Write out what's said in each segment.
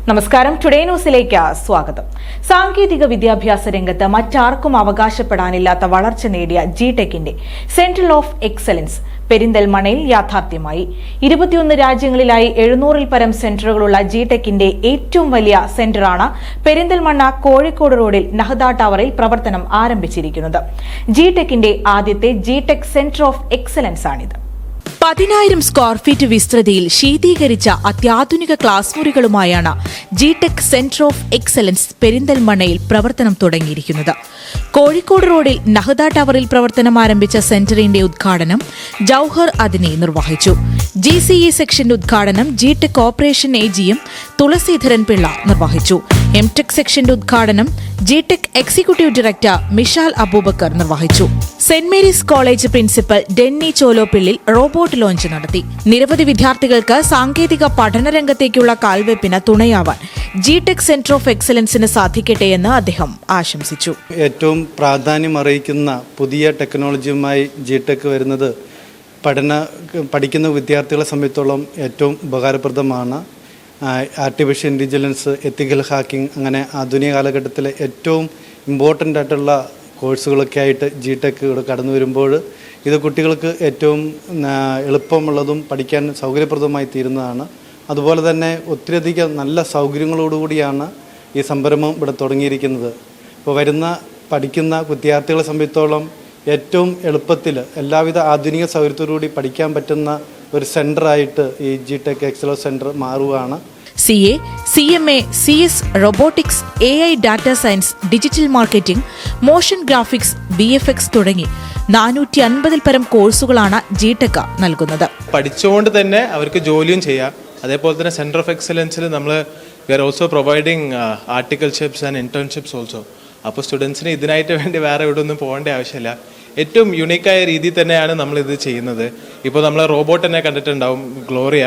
നമസ്കാരം. ടുഡേ ന്യൂസിലേക്ക് സ്വാഗതം. സാങ്കേതിക വിദ്യാഭ്യാസ രംഗത്ത് മറ്റാർക്കും അവകാശപ്പെടാനില്ലാത്ത വളർച്ച നേടിയ ജിടെക്കിന്റെ സെന്റർ ഓഫ് എക്സലൻസ് പെരിന്തൽമണ്ണയിൽ യാഥാർത്ഥ്യമായി. 21 രാജ്യങ്ങളിലായി 700-ൽ പരം സെന്ററുകളുള്ള ജിടെക്കിന്റെ ഏറ്റവും വലിയ സെന്ററാണ് പെരിന്തൽമണ്ണ കോഴിക്കോട് റോഡിൽ നഹ്ദ ടവറിൽ പ്രവർത്തനം ആരംഭിച്ചിരിക്കുന്നത്. ജിടെക്കിന്റെ ആദ്യത്തെ ജിടെക് സെന്റർ ഓഫ് എക്സലൻസ് ആണിത്. 10,000 സ്ക്വയർ ഫീറ്റ് വിസ്തൃതിയിൽ ശീതീകരിച്ച അത്യാധുനിക ക്ലാസ് മുറികളുമായാണ് ജിടെക് സെന്റർ ഓഫ് എക്സലൻസ് പെരിന്തൽമണ്ണയിൽ പ്രവർത്തനം തുടങ്ങിയിരിക്കുന്നത്. കോഴിക്കോട് റോഡിൽ നഹ്ദ ടവറിൽ പ്രവർത്തനം ആരംഭിച്ച സെന്ററിന്റെ ഉദ്ഘാടനം ജൌഹർ അദ്നി നിർവഹിച്ചു. GCE സെക്ഷന്റെ ഉദ്ഘാടനം ജിടെക് ഓപ്പറേഷൻ AGM തുളസീധരൻ പിള്ള നിർവഹിച്ചു. MTech സെക്ഷന്റെ ഉദ്ഘാടനം ജിടെക് എക്സിക്യൂട്ടീവ് ഡയറക്ടർ മിഷാൽ അബൂബക്കർ നിർവഹിച്ചു. Saint Mary's college principal Denny Cholopillil robot launch നടത്തി. നിരവധി വിദ്യാർത്ഥികൾക്ക് സാങ്കേതിക പഠനരംഗത്തേക്കുള്ള കാൽവെപ്പിന് തുണയാവാൻ ജിടെക് സെന്റർ ഓഫ് എക്സലൻസിന് സാധിക്കട്ടെയെന്ന് അദ്ദേഹം ആശംസിച്ചു. ഏറ്റവും പ്രാധാന്യം അറിയിക്കുന്ന പുതിയ ടെക്നോളജിയുമായി ജിടെക് വരുന്നത് പഠിക്കുന്ന വിദ്യാർത്ഥികളെ സംബന്ധിച്ചോളം ഏറ്റവും ഉപകാരപ്രദമാണ്. ആർട്ടിഫിഷ്യൽ ഇൻ്റലിജൻസ്, എത്തിക്കൽ ഹാക്കിംഗ്, അങ്ങനെ ആധുനിക കാലഘട്ടത്തിലെ ഏറ്റവും ഇമ്പോർട്ടൻ്റ് ആയിട്ടുള്ള കോഴ്സുകളൊക്കെ ആയിട്ട് ജിടെക് ഇവിടെ കടന്നു വരുമ്പോൾ ഇത് കുട്ടികൾക്ക് ഏറ്റവും എളുപ്പമുള്ളതും പഠിക്കാൻ സൗകര്യപ്രദമായി തീരുന്നതാണ്. അതുപോലെ തന്നെ ഒത്തിരിയധികം നല്ല സൗകര്യങ്ങളോടുകൂടിയാണ് ഈ സംരംഭം ഇവിടെ തുടങ്ങിയിരിക്കുന്നത്. ഇപ്പോൾ പഠിക്കുന്ന വിദ്യാർത്ഥികളെ സംബന്ധിച്ചോളം ഏറ്റവും എളുപ്പത്തിൽ എല്ലാവിധ ആധുനിക സൗകര്യത്തോടുകൂടി പഠിക്കാൻ പറ്റുന്ന ഒരു സെൻ്ററായിട്ട് ഈ ജിടെക് എക്സലൻസ് സെൻ്റർ മാറുകയാണ്. CA, CMA, CS, robotics, AI, data science, digital marketing, motion graphics, BFX തുടങ്ങി 450-ൽ പരം കോഴ്സുകളാണ് ജിടെക് നൽകുന്നത്. പഠിച്ചുകൊണ്ട് തന്നെ അവർക്ക് ജോലിയും ചെയ്യാം. അതേപോലെ തന്നെ സെന്റർ ഓഫ് എക്സലൻസിൽ നമ്മൾ we are also providing articleships and internships also. അപ്പോൾ സ്റ്റുഡൻസിന് ഇതിനായിട്ട് വേണ്ടി വേറെ എവിടെ ഒന്നും പോകേണ്ട ആവശ്യമില്ല. ഏറ്റവും യുണീക്കായ രീതിയിൽ തന്നെയാണ് നമ്മളിത് ചെയ്യുന്നത്. ഇപ്പോൾ നമ്മൾ റോബോട്ട് തന്നെ കണ്ടിട്ടുണ്ടാവും, ഗ്ലോറിയ.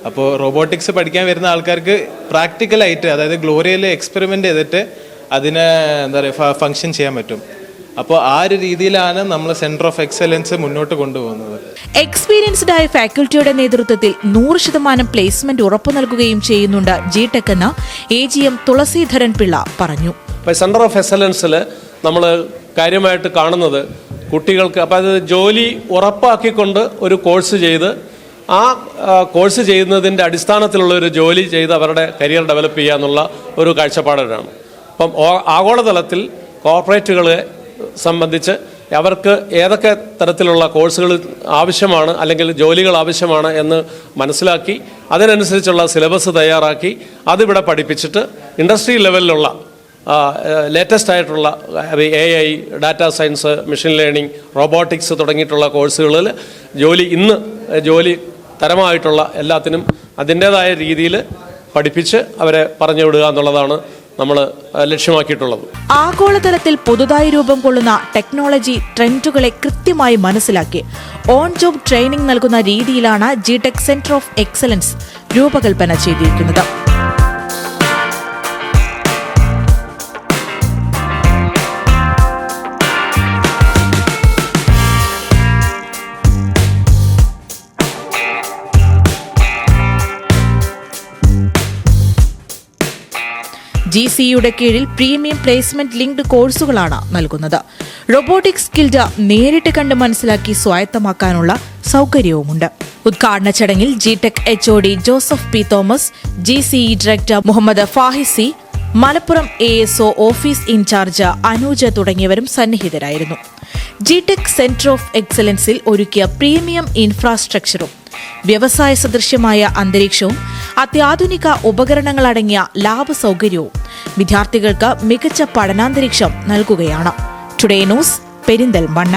അപ്പോൾ റോബോട്ടിക്സ് പഠിക്കാൻ വരുന്ന ആൾക്കാർക്ക് പ്രാക്ടിക്കലായിട്ട്, അതായത് ഗ്ലോറിയയിൽ എക്സ്പെരിമെൻ്റ് ചെയ്തിട്ട് അതിനെ ഫങ്ഷൻ ചെയ്യാൻ പറ്റും. അപ്പോൾ ആ ഒരു രീതിയിലാണ് നമ്മൾ സെന്റർ ഓഫ് എക്സലൻസ് മുന്നോട്ട് കൊണ്ടുപോകുന്നത്. എക്സ്പീരിയൻസ്ഡ് ആയ ഫാക്കൽറ്റിയുടെ നേതൃത്വത്തിൽ 100% പ്ലേസ്മെന്റ് ഉറപ്പു നൽകുകയും ചെയ്യുന്നുണ്ട് ജിടെക് എന്ന് AGM തുളസീധരൻ പിള്ള പറഞ്ഞു. സെന്റർ ഓഫ് എക്സലൻസിൽ നമ്മൾ കാര്യമായിട്ട് കാണുന്നത് കുട്ടികൾക്ക് അപ്പോൾ അത് ജോലി ഉറപ്പാക്കിക്കൊണ്ട് ഒരു കോഴ്സ് ചെയ്ത് ആ കോഴ്സ് ചെയ്യുന്നതിൻ്റെ അടിസ്ഥാനത്തിലുള്ള ഒരു ജോലി ചെയ്ത് അവരുടെ കരിയർ ഡെവലപ്പ് ചെയ്യുക എന്നുള്ള ഒരു കാഴ്ചപ്പാടാണ്. അപ്പം ആഗോളതലത്തിൽ കോർപ്പറേറ്റുകളെ സംബന്ധിച്ച് അവർക്ക് ഏതൊക്കെ തരത്തിലുള്ള കോഴ്സുകൾ ആവശ്യമാണ് അല്ലെങ്കിൽ ജോലികൾ ആവശ്യമാണ് എന്ന് മനസ്സിലാക്കി അതിനനുസരിച്ചുള്ള സിലബസ് തയ്യാറാക്കി അതിവിടെ പഠിപ്പിച്ചിട്ട് ഇൻഡസ്ട്രി ലെവലിലുള്ള ലേറ്റസ്റ്റ് ആയിട്ടുള്ള AI, data science, machine learning, robotics തുടങ്ങിയിട്ടുള്ള കോഴ്സുകളിൽ ജോലി തരമായിട്ടുള്ള എല്ലാത്തിനും അതിൻ്റേതായ രീതിയിൽ പഠിപ്പിച്ച് അവരെ പറഞ്ഞു വിടുക എന്നുള്ളതാണ് നമ്മൾ ലക്ഷ്യമാക്കിയിട്ടുള്ളത്. ആഗോളതലത്തിൽ പുതുതായി രൂപം കൊള്ളുന്ന ടെക്നോളജി ട്രെൻഡുകളെ കൃത്യമായി മനസ്സിലാക്കി ഓൺ ജോബ് ട്രെയിനിംഗ് നൽകുന്ന രീതിയിലാണ് ജിടെക് സെന്റർ ഓഫ് എക്സലൻസ് രൂപകൽപ്പന ചെയ്തിരിക്കുന്നത്. GCEയുടെ കീഴിൽ പ്രീമിയം പ്ലേസ്മെന്റ് ലിങ്ക്ഡ് കോഴ്സുകളാണ് നൽകുന്നത്. റോബോട്ടിക്സ് സ്കിൽഡ് നേരിട്ട് കണ്ട് മനസ്സിലാക്കി സ്വായത്തമാക്കാനുള്ള സൗകര്യവുമുണ്ട്. ഉദ്ഘാടന ചടങ്ങിൽ G-TEC HOD Joseph P. Thomas, GCE director Muhammad Fahisi, Malappuram ASO office incharge Anooj തുടങ്ങിയവരും സന്നിഹിതരായിരുന്നു. ജിടെക് സെന്റർ ഓഫ് എക്സലൻസിൽ ഒരുക്കിയ പ്രീമിയം ഇൻഫ്രാസ്ട്രക്ചറും വ്യവസായ സദൃശ്യമായ അന്തരീക്ഷവും അത്യാധുനിക ഉപകരണങ്ങളടങ്ങിയ ലാബ് സൗകര്യവും വിദ്യാർത്ഥികൾക്ക് മികച്ച പഠനാന്തരീക്ഷം നൽകുകയാണ്. Today news, Perinthalmanna.